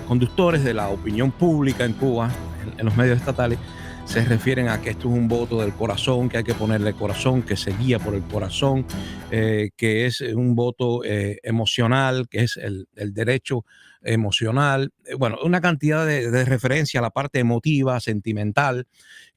conductores de la opinión pública en Cuba, en los medios estatales, se refieren a que esto es un voto del corazón, que hay que ponerle corazón, que se guía por el corazón, que es un voto emocional, que es el derecho emocional. Bueno, una cantidad de referencia a la parte emotiva, sentimental,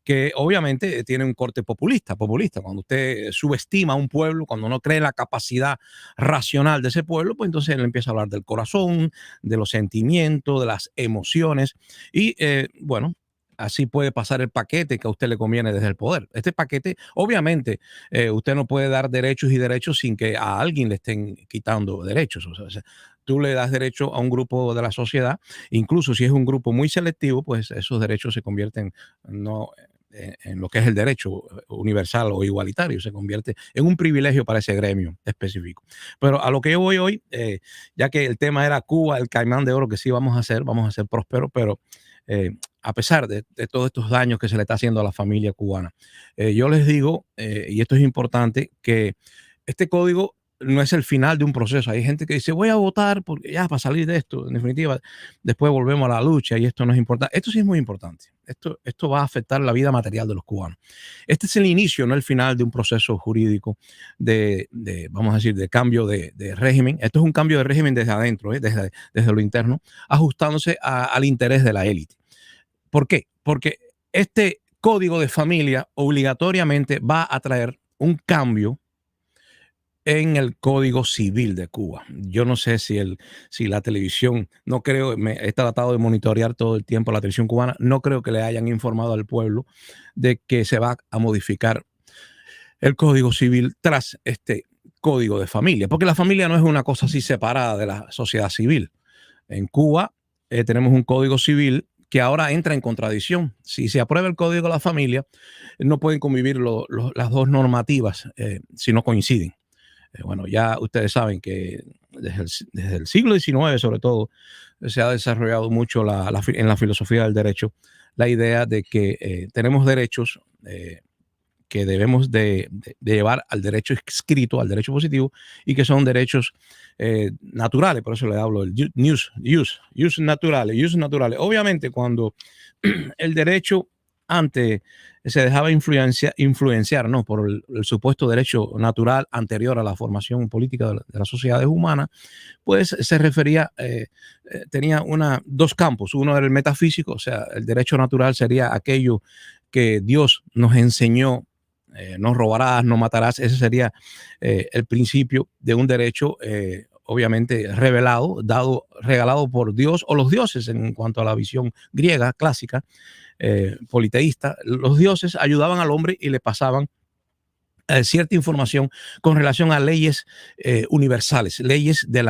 que obviamente tiene un corte populista. Cuando usted subestima a un pueblo, cuando no cree en la capacidad racional de ese pueblo, pues entonces él empieza a hablar del corazón, de los sentimientos, de las emociones y bueno, así puede pasar el paquete que a usted le conviene desde el poder. Este paquete, obviamente, usted no puede dar derechos y derechos sin que a alguien le estén quitando derechos. O sea, tú le das derecho a un grupo de la sociedad, incluso si es un grupo muy selectivo, pues esos derechos se convierten no en lo que es el derecho universal o igualitario, se convierte en un privilegio para ese gremio específico. Pero a lo que yo voy hoy, ya que el tema era Cuba, el caimán de oro que sí vamos a ser prósperos, pero a pesar de todos estos daños que se le está haciendo a la familia cubana, yo les digo, y esto es importante, que este código no es el final de un proceso. Hay gente que dice, voy a votar porque ya para salir de esto, en definitiva, después volvemos a la lucha y esto no es importante. Esto sí es muy importante. Esto va a afectar la vida material de los cubanos. Este es el inicio, no el final de un proceso jurídico vamos a decir, de cambio de régimen. Esto es un cambio de régimen desde adentro, desde lo interno, ajustándose al interés de la élite. ¿Por qué? Porque este código de familia obligatoriamente va a traer un cambio en el Código Civil de Cuba. Yo no sé si la televisión, no creo, he tratado de monitorear todo el tiempo la televisión cubana, no creo que le hayan informado al pueblo de que se va a modificar el Código Civil tras este Código de Familia, porque la familia no es una cosa así separada de la sociedad civil. En Cuba tenemos un Código Civil que ahora entra en contradicción. Si se aprueba el Código de la Familia, no pueden convivir las dos normativas si no coinciden. Bueno, ya ustedes saben que desde el siglo XIX, sobre todo, se ha desarrollado mucho en la filosofía del derecho la idea de que tenemos derechos que debemos de llevar al derecho escrito, al derecho positivo, y que son derechos naturales. Por eso le hablo del use naturales. Obviamente, cuando el derecho antes se dejaba influenciar, ¿no?, por el supuesto derecho natural anterior a la formación política de las sociedades humanas, pues se refería, tenía dos campos. Uno era el metafísico, o sea, el derecho natural sería aquello que Dios nos enseñó, no robarás, no matarás. Ese sería el principio de un derecho obviamente revelado, regalado por Dios o los dioses en cuanto a la visión griega clásica, politeísta. Los dioses ayudaban al hombre y le pasaban cierta información con relación a leyes universales, leyes de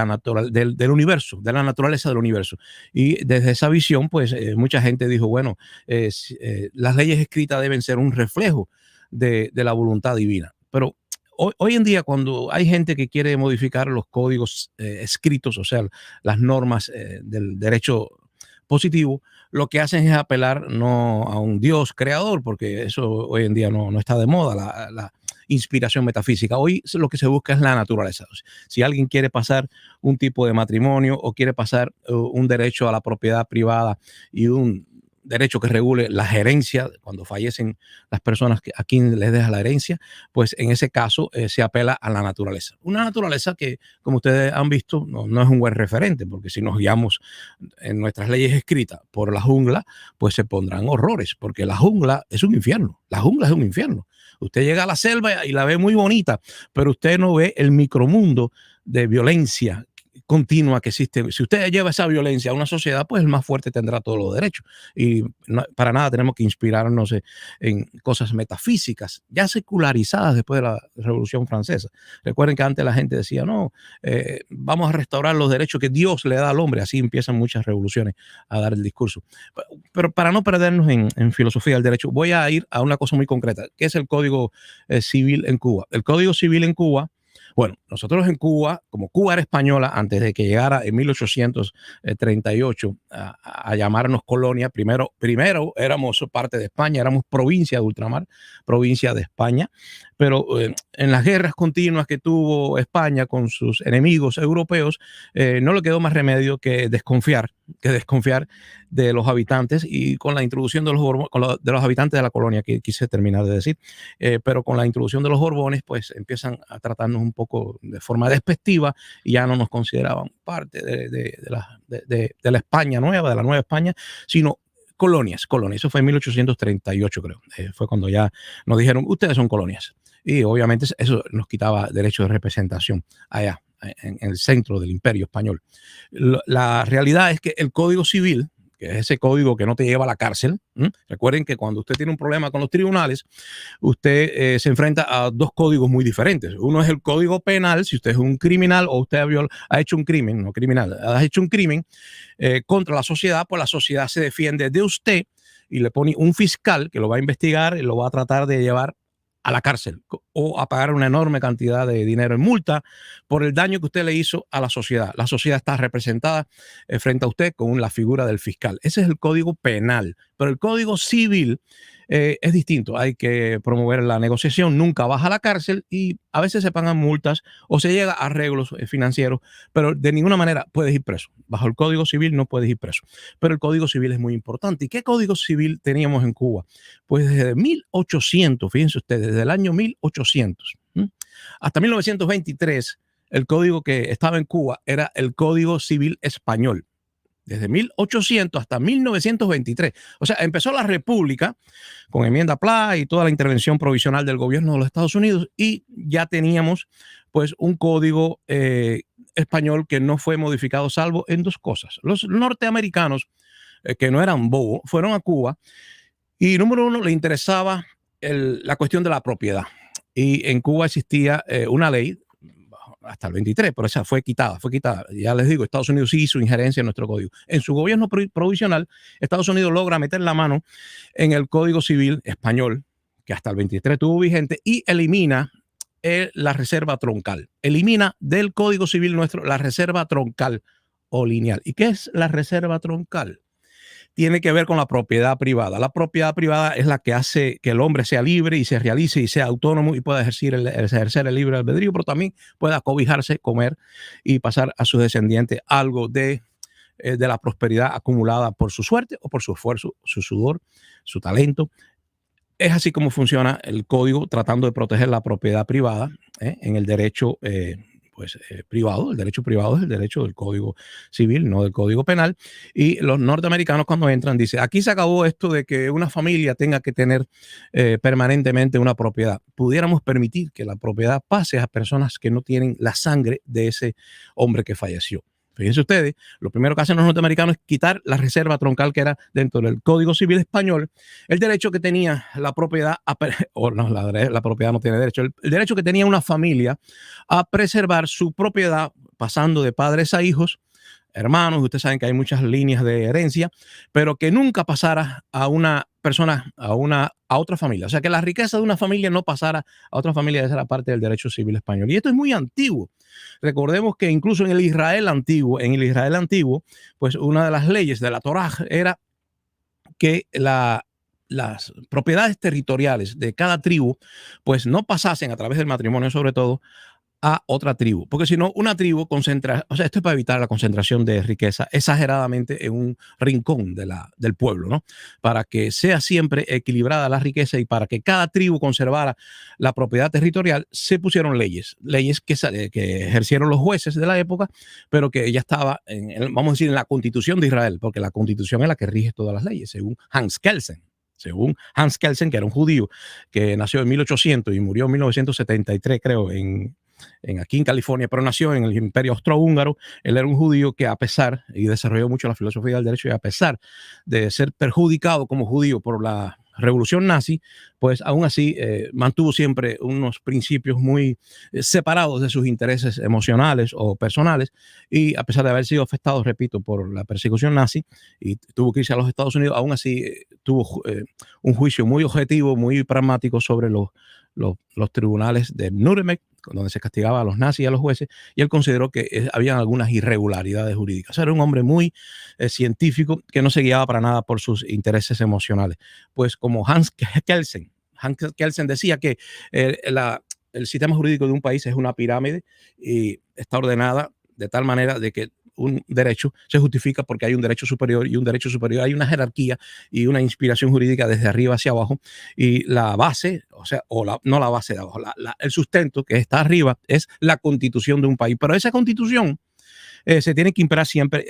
del universo, de la naturaleza del universo. Y desde esa visión, pues mucha gente dijo, bueno, las leyes escritas deben ser un reflejo de la voluntad divina. Pero hoy en día, cuando hay gente que quiere modificar los códigos escritos, o sea, las normas del derecho positivo, lo que hacen es apelar no a un Dios creador, porque eso hoy en día no está de moda, la inspiración metafísica. Hoy lo que se busca es la naturaleza. O sea, si alguien quiere pasar un tipo de matrimonio o quiere pasar un derecho a la propiedad privada y un derecho que regule la gerencia, cuando fallecen las personas a quien les deja la herencia, pues en ese caso se apela a la naturaleza. Una naturaleza que, como ustedes han visto, no es un buen referente, porque si nos guiamos en nuestras leyes escritas por la jungla, pues se pondrán horrores, porque la jungla es un infierno. La jungla es un infierno. Usted llega a la selva y la ve muy bonita, pero usted no ve el micromundo de violencia continua que existe. Si usted lleva esa violencia a una sociedad, pues el más fuerte tendrá todos los derechos. Y para nada tenemos que inspirarnos en cosas metafísicas, ya secularizadas después de la Revolución Francesa. Recuerden que antes la gente decía, no, vamos a restaurar los derechos que Dios le da al hombre. Así empiezan muchas revoluciones a dar el discurso. Pero para no perdernos en filosofía del derecho, voy a ir a una cosa muy concreta, que es el Código Civil en Cuba. El Código Civil en Cuba, bueno, nosotros en Cuba, como Cuba era española antes de que llegara en 1838 a llamarnos colonia. Primero éramos parte de España, éramos provincia de ultramar, provincia de España, pero en las guerras continuas que tuvo España con sus enemigos europeos, no le quedó más remedio que desconfiar de los habitantes, y con la introducción de de los habitantes de la colonia, que quise terminar de decir, pero con la introducción de los Borbones, pues empiezan a tratarnos un poco de forma despectiva y ya no nos consideraban parte de la España nueva, de la Nueva España, sino colonias. Eso fue en 1838, creo. Fue cuando ya nos dijeron, ustedes son colonias. Y obviamente eso nos quitaba derecho de representación allá, en el centro del Imperio Español. La realidad es que el Código Civil, que es ese código que no te lleva a la cárcel. Recuerden que cuando usted tiene un problema con los tribunales, usted se enfrenta a dos códigos muy diferentes. Uno es el Código Penal, si usted es un criminal o usted ha hecho un crimen, no criminal, ha hecho un crimen contra la sociedad, pues la sociedad se defiende de usted y le pone un fiscal que lo va a investigar y lo va a tratar de llevar a la cárcel o a pagar una enorme cantidad de dinero en multa por el daño que usted le hizo a la sociedad. La sociedad está representada frente a usted con la figura del fiscal. Ese es el Código Penal, pero el Código Civil es distinto. Hay que promover la negociación, nunca vas a la cárcel y a veces se pagan multas o se llega a arreglos financieros, pero de ninguna manera puedes ir preso. Bajo el Código Civil no puedes ir preso, pero el Código Civil es muy importante. ¿Y qué Código Civil teníamos en Cuba? Pues desde 1800, fíjense ustedes, desde el año 1800 hasta 1923, el código que estaba en Cuba era el Código Civil Español. Desde 1800 hasta 1923. O sea, empezó la República con enmienda Pla y toda la intervención provisional del gobierno de los Estados Unidos y ya teníamos pues un código español que no fue modificado salvo en dos cosas. Los norteamericanos, que no eran bobos, fueron a Cuba y número uno, le interesaba la cuestión de la propiedad. Y en Cuba existía una ley hasta el 23, pero esa fue quitada. Ya les digo, Estados Unidos sí hizo injerencia en nuestro código. En su gobierno provisional, Estados Unidos logra meter la mano en el Código Civil español, que hasta el 23 tuvo vigente, y elimina la reserva troncal. Elimina del Código Civil nuestro la reserva troncal o lineal. ¿Y qué es la reserva troncal? Tiene que ver con la propiedad privada. La propiedad privada es la que hace que el hombre sea libre y se realice y sea autónomo y pueda ejercer el libre albedrío, pero también pueda cobijarse, comer y pasar a sus descendientes algo de la prosperidad acumulada por su suerte o por su esfuerzo, su sudor, su talento. Es así como funciona el código, tratando de proteger la propiedad privada en el derecho privado. El derecho privado es el derecho del Código Civil, no del Código Penal. Y los norteamericanos cuando entran dicen, aquí se acabó esto de que una familia tenga que tener permanentemente una propiedad. Pudiéramos permitir que la propiedad pase a personas que no tienen la sangre de ese hombre que falleció. Fíjense ustedes, lo primero que hacen los norteamericanos es quitar la reserva troncal que era dentro del Código Civil español, el derecho que tenía la propiedad, la propiedad no tiene derecho, el derecho que tenía una familia a preservar su propiedad pasando de padres a hijos, hermanos. Ustedes saben que hay muchas líneas de herencia, pero que nunca pasara a una persona, a otra familia. O sea, que la riqueza de una familia no pasara a otra familia. Esa era parte del derecho civil español. Y esto es muy antiguo. Recordemos que incluso en el Israel antiguo, pues una de las leyes de la Torá era que las propiedades territoriales de cada tribu, pues no pasasen a través del matrimonio, sobre todo, a otra tribu, porque si no, una tribu concentra, o sea, esto es para evitar la concentración de riqueza exageradamente en un rincón del pueblo, ¿no? Para que sea siempre equilibrada la riqueza y para que cada tribu conservara la propiedad territorial, se pusieron leyes que ejercieron los jueces de la época, pero que ya estaba, vamos a decir, en la Constitución de Israel, porque la Constitución es la que rige todas las leyes, según Hans Kelsen. Que era un judío que nació en 1800 y murió en 1973, creo, aquí en California, pero nació en el Imperio Austrohúngaro. Él era un judío que y desarrolló mucho la filosofía del derecho, y a pesar de ser perjudicado como judío por la revolución nazi, pues aún así mantuvo siempre unos principios muy separados de sus intereses emocionales o personales, y a pesar de haber sido afectado, repito, por la persecución nazi y tuvo que irse a los Estados Unidos, aún así tuvo un juicio muy objetivo, muy pragmático sobre los tribunales de Nuremberg donde se castigaba a los nazis y a los jueces, y él consideró que había algunas irregularidades jurídicas. O sea, era un hombre muy científico que no se guiaba para nada por sus intereses emocionales. Pues como Hans Kelsen decía que el sistema jurídico de un país es una pirámide y está ordenada de tal manera de que un derecho se justifica porque hay un derecho superior, y un derecho superior hay una jerarquía y una inspiración jurídica desde arriba hacia abajo, y la base, o sea, no la base de abajo, el sustento que está arriba es la constitución de un país, pero esa constitución se tiene que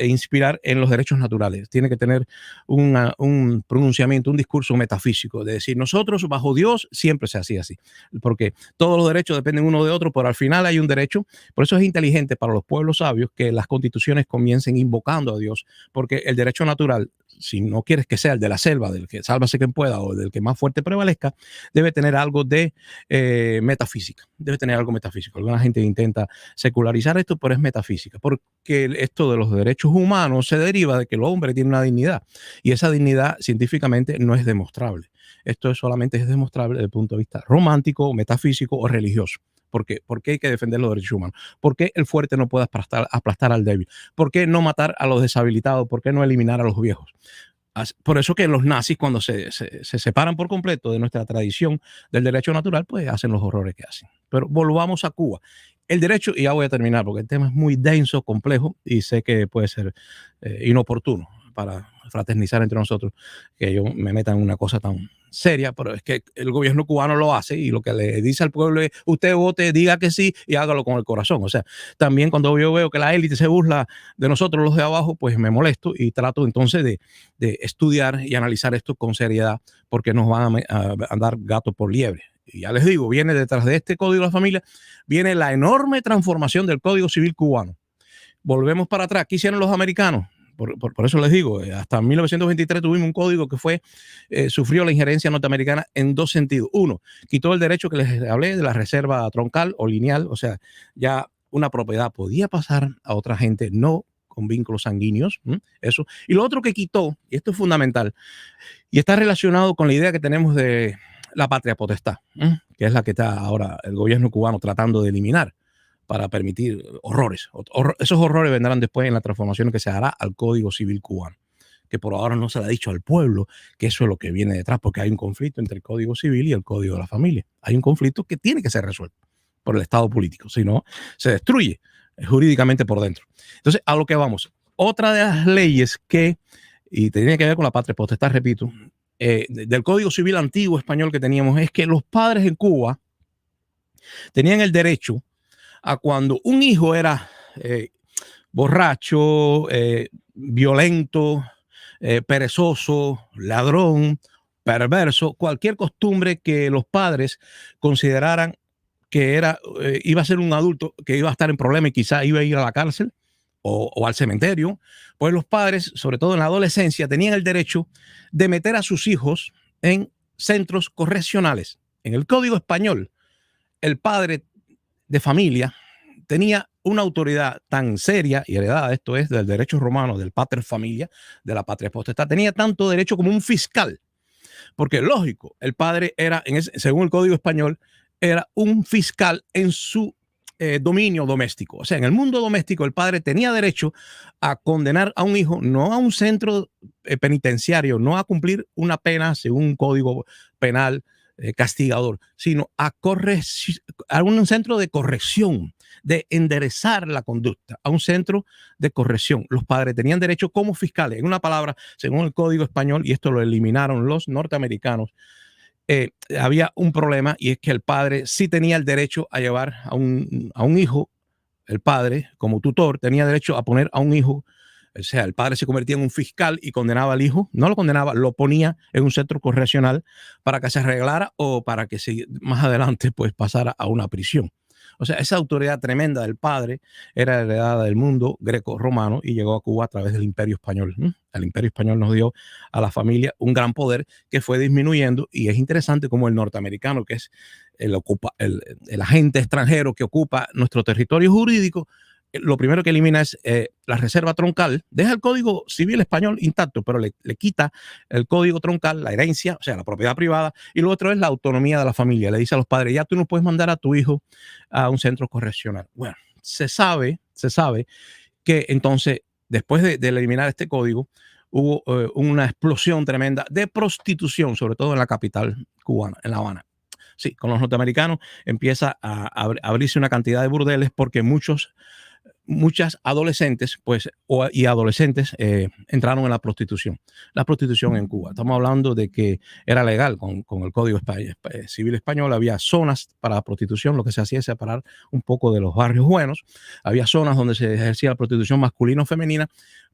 inspirar en los derechos naturales. Tiene que tener un pronunciamiento, un discurso metafísico, de decir, nosotros bajo Dios siempre se hacía así, porque todos los derechos dependen uno de otro, pero al final hay un derecho. Por eso es inteligente para los pueblos sabios que las constituciones comiencen invocando a Dios, porque el derecho natural, si no quieres que sea el de la selva, del que sálvase quien pueda o del que más fuerte prevalezca, debe tener algo de metafísica. Debe tener algo metafísico. Alguna gente intenta secularizar esto, pero es metafísica, porque esto de los derechos humanos se deriva de que el hombre tiene una dignidad, y esa dignidad científicamente no es demostrable. Esto solamente es demostrable desde el punto de vista romántico, metafísico o religioso. ¿Por qué? ¿Por qué hay que defender los derechos humanos? ¿Por qué el fuerte no puede aplastar al débil? ¿Por qué no matar a los deshabilitados? ¿Por qué no eliminar a los viejos? Por eso que los nazis, cuando se separan por completo de nuestra tradición del derecho natural, pues hacen los horrores que hacen. Pero volvamos a Cuba. El derecho, y ya voy a terminar porque el tema es muy denso, complejo, y sé que puede ser inoportuno para fraternizar entre nosotros, que yo me meta en una cosa tan seria, pero es que el gobierno cubano lo hace, y lo que le dice al pueblo es: usted vote, diga que sí y hágalo con el corazón. O sea, también cuando yo veo que la élite se burla de nosotros los de abajo, pues me molesto y trato entonces de estudiar y analizar esto con seriedad, porque nos van a dar gato por liebre. Y ya les digo, viene detrás de este Código de la Familia, viene la enorme transformación del Código Civil cubano. Volvemos para atrás. ¿Qué hicieron los americanos? Por eso les digo, hasta 1923 tuvimos un código que sufrió la injerencia norteamericana en dos sentidos. Uno, quitó el derecho que les hablé de la reserva troncal o lineal, o sea, ya una propiedad podía pasar a otra gente no con vínculos sanguíneos, eso. Y lo otro que quitó, y esto es fundamental, y está relacionado con la idea que tenemos de la patria potestad, que es la que está ahora el gobierno cubano tratando de eliminar para permitir horrores. Esos horrores vendrán después en la transformación que se hará al Código Civil cubano, que por ahora no se le ha dicho al pueblo que eso es lo que viene detrás, porque hay un conflicto entre el Código Civil y el Código de la Familia. Hay un conflicto que tiene que ser resuelto por el Estado político, si no, se destruye jurídicamente por dentro. Entonces, a lo que vamos. Otra de las leyes y tenía que ver con la patria potestad, repito, del Código Civil antiguo español que teníamos, es que los padres en Cuba tenían el derecho a, cuando un hijo era borracho, violento, perezoso, ladrón, perverso, cualquier costumbre que los padres consideraran que iba a ser un adulto que iba a estar en problemas y quizá iba a ir a la cárcel o al cementerio, pues los padres, sobre todo en la adolescencia, tenían el derecho de meter a sus hijos en centros correccionales. En el Código Español, el padre de familia tenía una autoridad tan seria y heredada, esto es del derecho romano, del pater familia, de la patria potestad, tenía tanto derecho como un fiscal, porque lógico, el padre era, según el Código Español, era un fiscal en su dominio doméstico. O sea, en el mundo doméstico el padre tenía derecho a condenar a un hijo, no a un centro penitenciario, no a cumplir una pena según un código penal castigador, sino a un centro de corrección, de enderezar la conducta, a un centro de corrección. Los padres tenían derecho como fiscales, en una palabra, según el Código Español, y esto lo eliminaron los norteamericanos, había un problema, y es que el padre sí tenía el derecho a llevar a un hijo, el padre como tutor tenía derecho a poner a un hijo. O sea, el padre se convertía en un fiscal y condenaba al hijo, no lo condenaba, lo ponía en un centro correccional para que se arreglara o para que más adelante pues pasara a una prisión. O sea, esa autoridad tremenda del padre era heredada del mundo greco-romano y llegó a Cuba a través del Imperio Español. El Imperio Español nos dio a la familia un gran poder que fue disminuyendo, y es interesante cómo el norteamericano, que es el agente extranjero que ocupa nuestro territorio jurídico, lo primero que elimina es la reserva troncal, deja el Código Civil español intacto, pero le quita el código troncal, la herencia, o sea, la propiedad privada, y lo otro es la autonomía de la familia. Le dice a los padres, ya tú no puedes mandar a tu hijo a un centro correccional. Bueno, se sabe que entonces, después de eliminar este código, hubo una explosión tremenda de prostitución, sobre todo en la capital cubana, en La Habana. Sí, con los norteamericanos empieza a abrirse una cantidad de burdeles porque muchas adolescentes y adolescentes entraron en la prostitución en Cuba. Estamos hablando de que era legal con el Código Civil español. Había zonas para la prostitución. Lo que se hacía es separar un poco de los barrios buenos. Había zonas donde se ejercía la prostitución masculina o femenina,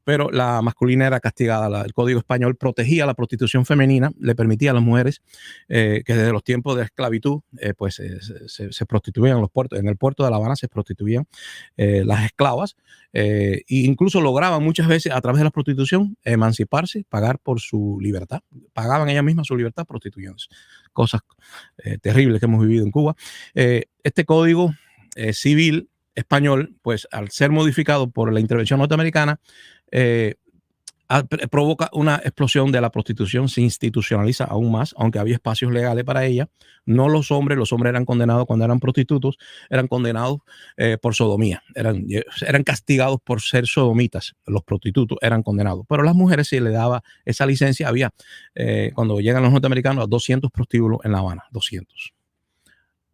pero la masculina era castigada. El Código español protegía la prostitución femenina, le permitía a las mujeres que desde los tiempos de esclavitud se prostituían en los puertos. En el puerto de La Habana se prostituían las esclavas, e incluso lograban muchas veces a través de la prostitución emanciparse, pagar por su libertad, pagaban ellas mismas su libertad prostituyéndose. Cosas terribles que hemos vivido en Cuba. Este código civil español, pues al ser modificado por la intervención norteamericana, provoca una explosión de la prostitución, se institucionaliza aún más, aunque había espacios legales para ella. No los hombres eran condenados cuando eran prostitutos, eran condenados por sodomía, eran castigados por ser sodomitas. Los prostitutos eran condenados, pero a las mujeres se le daba esa licencia. Había, cuando llegan los norteamericanos, 200 prostíbulos en La Habana, 200.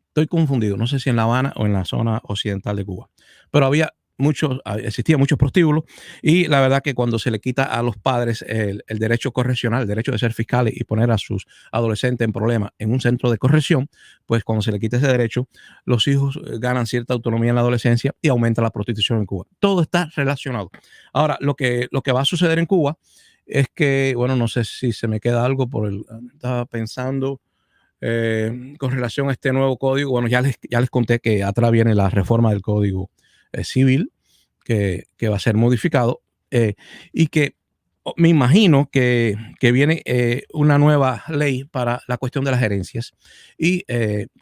Estoy confundido, no sé si en La Habana o en la zona occidental de Cuba, pero existían muchos prostíbulos, y la verdad que cuando se le quita a los padres el derecho correccional, el derecho de ser fiscales y poner a sus adolescentes en problemas en un centro de corrección, pues cuando se le quita ese derecho, los hijos ganan cierta autonomía en la adolescencia y aumenta la prostitución en Cuba. Todo está relacionado. Ahora, lo que va a suceder en Cuba es que, bueno, no sé si se me queda algo estaba pensando con relación a este nuevo código. Bueno, ya les conté que atrás viene la reforma del Código Civil que va a ser modificado, y que me imagino que viene una nueva ley para la cuestión de las herencias, y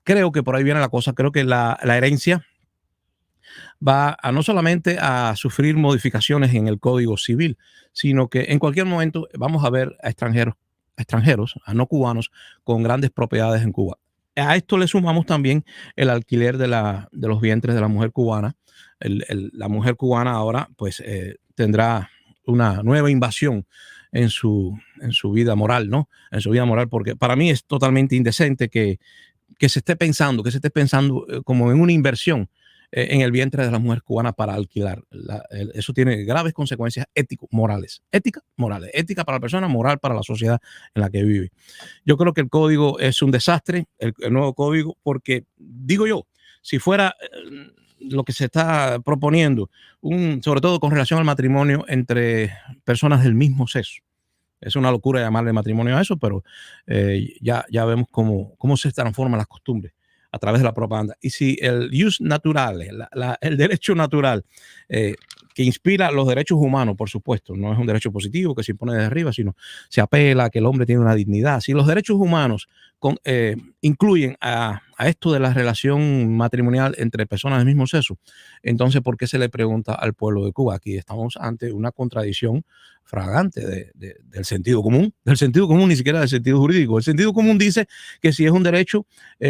creo que por ahí viene la cosa. Creo que la herencia va a no solamente a sufrir modificaciones en el Código Civil, sino que en cualquier momento vamos a ver a extranjeros, a no cubanos, con grandes propiedades en Cuba. A esto le sumamos también el alquiler de los vientres de la mujer cubana. La mujer cubana ahora pues tendrá una nueva invasión en su vida moral, ¿no? En su vida moral, porque para mí es totalmente indecente que se esté pensando como en una inversión en el vientre de la mujer cubana para alquilar. Eso tiene graves consecuencias morales. Ética para la persona, moral para la sociedad en la que vive. Yo creo que el código es un desastre, el nuevo código, porque digo yo, si fuera lo que se está proponiendo, sobre todo con relación al matrimonio entre personas del mismo sexo. Es una locura llamarle matrimonio a eso, pero ya vemos cómo se transforman las costumbres a través de la propaganda. Y si el jus naturale, el derecho natural, que inspira los derechos humanos, por supuesto, no es un derecho positivo que se impone desde arriba, sino se apela a que el hombre tiene una dignidad. Si los derechos humanos incluyen a esto de la relación matrimonial entre personas del mismo sexo, entonces, ¿por qué se le pregunta al pueblo de Cuba? Aquí estamos ante una contradicción fragante del sentido común, ni siquiera del sentido jurídico. El sentido común dice que si es un derecho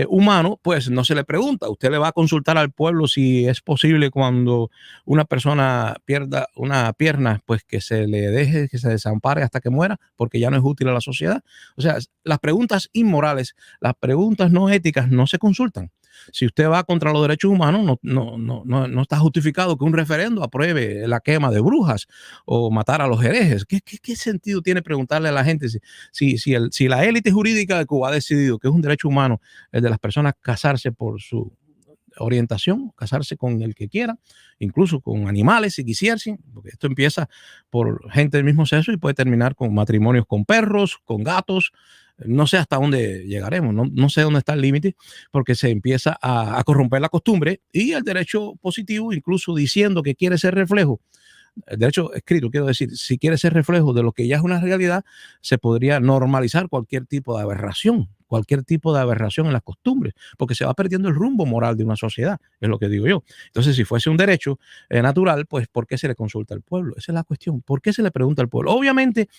humano, pues no se le pregunta. Usted le va a consultar al pueblo si es posible, cuando una persona pierda una pierna, pues que se le deje, que se desampare hasta que muera, porque ya no es útil a la sociedad. O sea, las preguntas inmorales, las preguntas no éticas no se consultan. Si usted va contra los derechos humanos, no está justificado que un referendo apruebe la quema de brujas o matar a los herejes. ¿Qué sentido tiene preguntarle a la gente si la élite jurídica de Cuba ha decidido que es un derecho humano el de las personas casarse por su orientación, casarse con el que quiera, incluso con animales si quisiesen, porque esto empieza por gente del mismo sexo y puede terminar con matrimonios con perros, con gatos? No sé hasta dónde llegaremos, no sé dónde está el límite, porque se empieza a corromper la costumbre, y el derecho positivo, incluso diciendo que quiere ser reflejo, el derecho escrito, quiero decir, si quiere ser reflejo de lo que ya es una realidad, se podría normalizar cualquier tipo de aberración, cualquier tipo de aberración en las costumbres, porque se va perdiendo el rumbo moral de una sociedad, es lo que digo yo. Entonces, si fuese un derecho natural, pues ¿por qué se le consulta al pueblo? Esa es la cuestión. ¿Por qué se le pregunta al pueblo? Obviamente,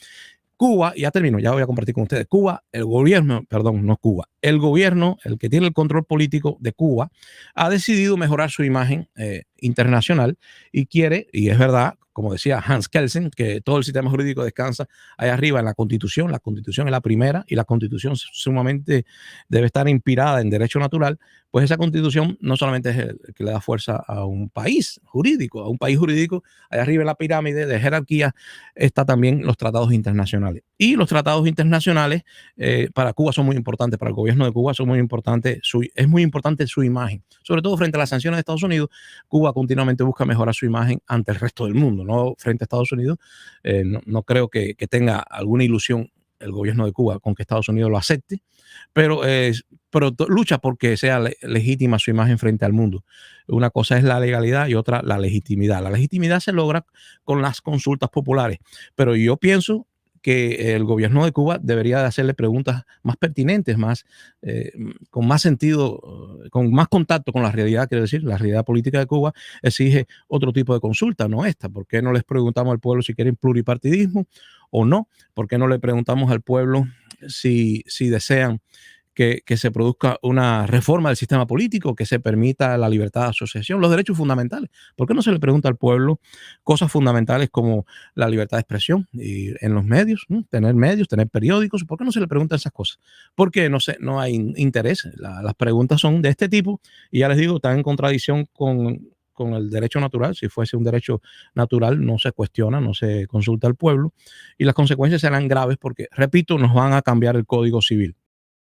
Cuba, ya termino, ya voy a compartir con ustedes. Cuba, el gobierno, perdón, no Cuba, el gobierno, el que tiene el control político de Cuba, ha decidido mejorar su imagen internacional y quiere, y es verdad, como decía Hans Kelsen, que todo el sistema jurídico descansa ahí arriba en la Constitución. La Constitución es la primera y la Constitución sumamente debe estar inspirada en derecho natural. Pues esa Constitución no solamente es el que le da fuerza a un país jurídico, allá arriba en la pirámide de jerarquía está también los tratados internacionales. Y los tratados internacionales para Cuba son muy importantes, para el gobierno de Cuba son muy importantes, es muy importante su imagen, sobre todo frente a las sanciones de Estados Unidos. Cuba continuamente busca mejorar su imagen ante el resto del mundo, no frente a Estados Unidos. No creo que tenga alguna ilusión el gobierno de Cuba con que Estados Unidos lo acepte, pero lucha porque sea legítima su imagen frente al mundo. Una cosa es la legalidad y otra la legitimidad. La legitimidad se logra con las consultas populares, pero yo pienso que el gobierno de Cuba debería de hacerle preguntas más pertinentes, con más sentido, con más contacto con la realidad, quiero decir, la realidad política de Cuba exige otro tipo de consulta, no esta. ¿Por qué no les preguntamos al pueblo si quieren pluripartidismo o no? ¿Por qué no le preguntamos al pueblo si desean que se produzca una reforma del sistema político, que se permita la libertad de asociación, los derechos fundamentales? ¿Por qué no se le pregunta al pueblo cosas fundamentales como la libertad de expresión y en los medios, medios, tener periódicos? ¿Por qué no se le preguntan esas cosas? Porque no hay interés. Las preguntas son de este tipo y ya les digo, están en contradicción con el derecho natural. Si fuese un derecho natural, no se cuestiona, no se consulta al pueblo y las consecuencias serán graves porque, repito, nos van a cambiar el Código Civil.